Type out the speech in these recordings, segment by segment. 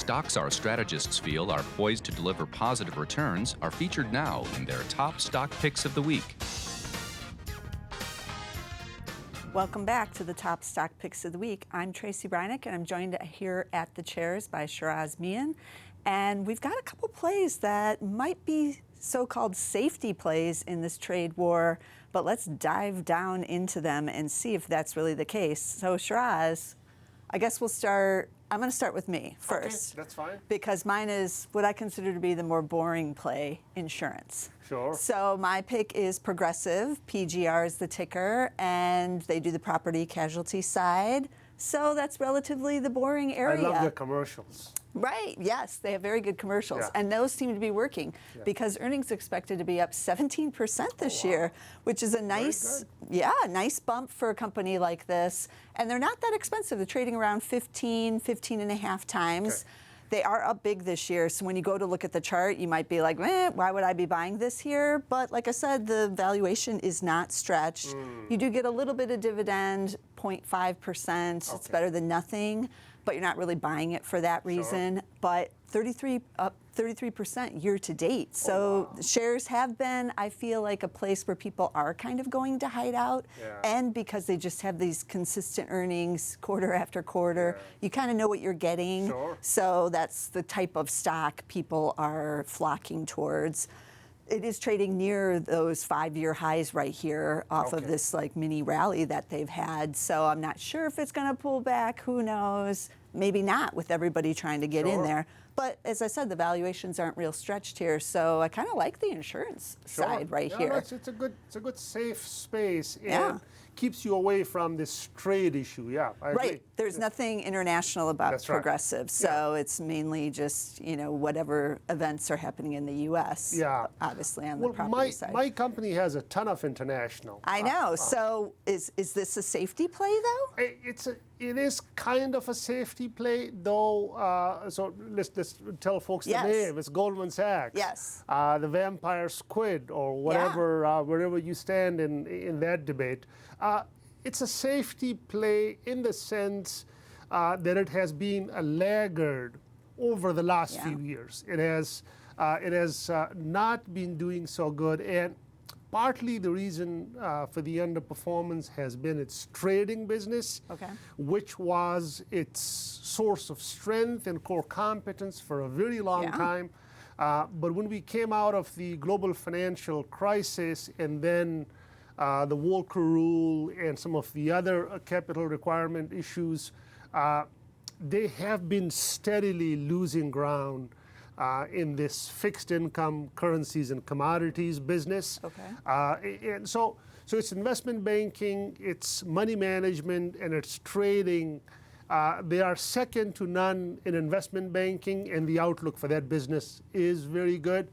stocks our strategists feel are poised to deliver positive returns are featured now in their top stock picks of the week. Welcome back to the top stock picks of the week. I'm Tracey Ryniec, and I'm joined here at the chairs by Sheraz, Mian. And we've got a couple plays that might be so-called safety plays in this trade war, but let's dive down into them and see if that's really the case. So Sheraz, I guess I'm going to start with me first. Okay, that's fine. Because mine is what I consider to be the more boring play, insurance. Sure. So my pick is Progressive. PGR is the ticker, and they do the property casualty side. So that's relatively the boring area. I love the commercials. Right, yes, they have very good commercials, Yeah. and those seem to be working because earnings expected to be up 17% this year, which is a nice bump for a company like this. And they're not that expensive. They're trading around 15 and a half times. Okay. They are up big this year, so when you go to look at the chart, you might be like, why would I be buying this here? But like I said, the valuation is not stretched. You do get a little bit of dividend, 0.5%. It's better than nothing, but you're not really buying it for that reason. But up 33% year to date. So shares have been, I feel like, a place where people are kind of going to hide out. And because they just have these consistent earnings quarter after quarter, you kind of know what you're getting. So that's the type of stock people are flocking towards. It is trading near those 5-year highs right here off of this like mini rally that they've had. So I'm not sure if it's going to pull back. Who knows? Maybe not with everybody trying to get in there. But as I said, the valuations aren't real stretched here. So I kind of like the insurance side right here. It's a good safe space and keeps you away from this trade issue. Yeah, I agree. There's nothing international about Progressive. So it's mainly just, whatever events are happening in the U.S. Obviously on the property side. My company has a ton of international. I know. So is this a safety play though? It is kind of a safety play, though. So let's tell folks the name. It's Goldman Sachs. Yes. The vampire squid, or whatever, wherever you stand in that debate. It's a safety play in the sense that it has been a laggard over the last few years. It has not been doing so good, and partly the reason for the underperformance has been its trading business, which was its source of strength and core competence for a very long time. But when we came out of the global financial crisis and then the Volcker rule and some of the other capital requirement issues, they have been steadily losing ground in this fixed income currencies and commodities business. And so it's investment banking, it's money management, and it's trading. They are second to none in investment banking, and the outlook for that business is very good.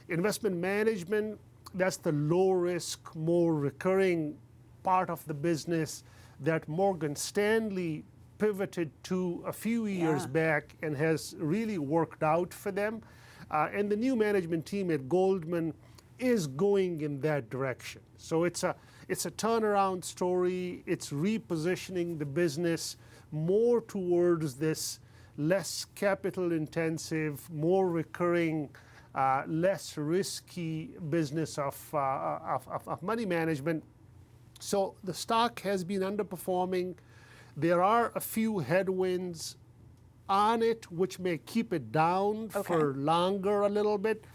Investment management, that's the low risk, more recurring part of the business that Morgan Stanley pivoted to a few years back and has really worked out for them. And the new management team at Goldman is going in that direction. So it's a turnaround story. It's repositioning the business more towards this less capital intensive, more recurring, less risky business of money management. So the stock has been underperforming. There are a few headwinds on it, which may keep it down for longer a little bit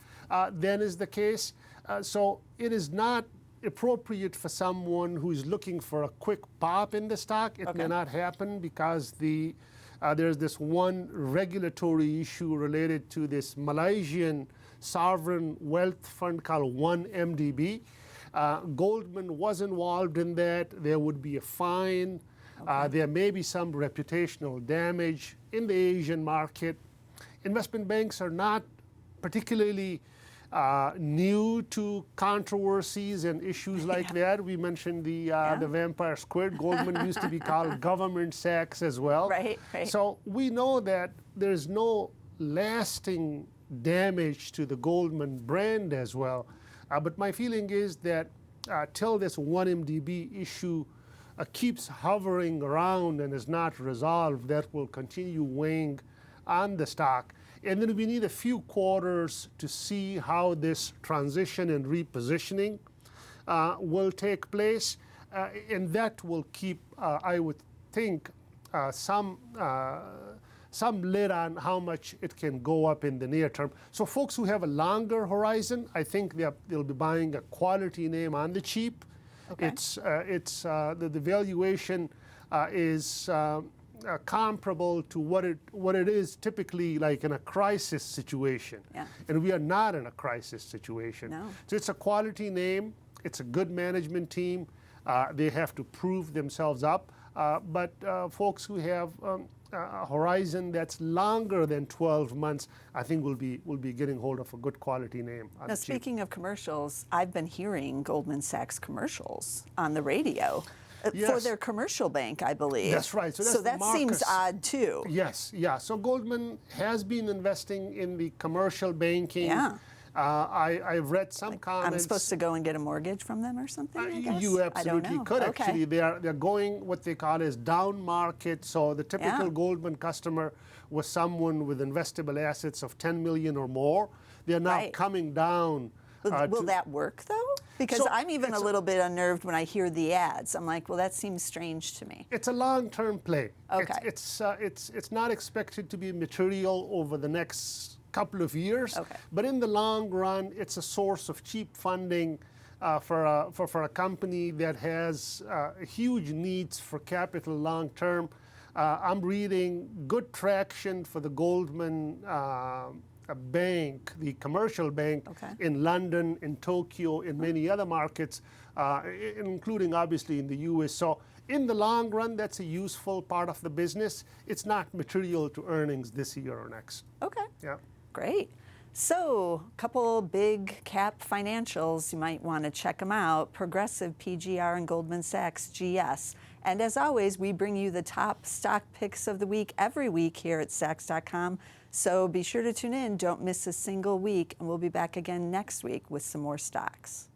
than is the case. So it is not appropriate for someone who's looking for a quick pop in the stock. It may not happen because there's this one regulatory issue related to this Malaysian sovereign wealth fund called 1MDB. Goldman was involved in that. There would be a fine. There may be some reputational damage in the Asian market. Investment banks are not particularly new to controversies and issues like that. We mentioned the vampire squid. Goldman used to be called government Sachs as well. So we know that there's no lasting damage to the Goldman brand as well. But my feeling is that till this 1MDB issue keeps hovering around and is not resolved, that will continue weighing on the stock. And then we need a few quarters to see how this transition and repositioning will take place. And that will keep, I would think, some lid on how much it can go up in the near term. So folks who have a longer horizon, I think they'll be buying a quality name on the cheap. Okay. The valuation is comparable to what it is typically like in a crisis situation. Yeah. And we are not in a crisis situation. No. So it's a quality name. It's a good management team. They have to prove themselves up. But folks who have a horizon that's longer than 12 months, I think will be getting hold of a good quality name. Now, speaking of commercials, I've been hearing Goldman Sachs commercials on the radio for Yes. their commercial bank, I believe. That's right. So that seems odd too. Yes, yeah. So Goldman has been investing in the commercial banking. Yeah. I've read some comments. I'm supposed to go and get a mortgage from them or something, I guess? You I don't absolutely know. could. Okay. Actually, they're going what they call as down market. So the typical Yeah. Goldman customer was someone with investable assets of 10 million or more. They're now Right. coming down. Will that work though? Because So I'm even a little bit unnerved when I hear the ads. I'm like, well, that seems strange to me. It's a long-term play. Okay. It's not expected to be material over the next couple of years. Okay. But in the long run, it's a source of cheap funding for a company that has huge needs for capital long term. I'm reading good traction for the Goldman bank, the commercial bank Okay. in London, in Tokyo, in many other markets, including obviously in the US. So in the long run, that's a useful part of the business. It's not material to earnings this year or next. Okay. Yeah. Great. So, a couple big cap financials, you might want to check them out. Progressive, PGR, and Goldman Sachs, GS. And as always, we bring you the top stock picks of the week every week here at Zacks.com. So be sure to tune in. Don't miss a single week. And we'll be back again next week with some more stocks.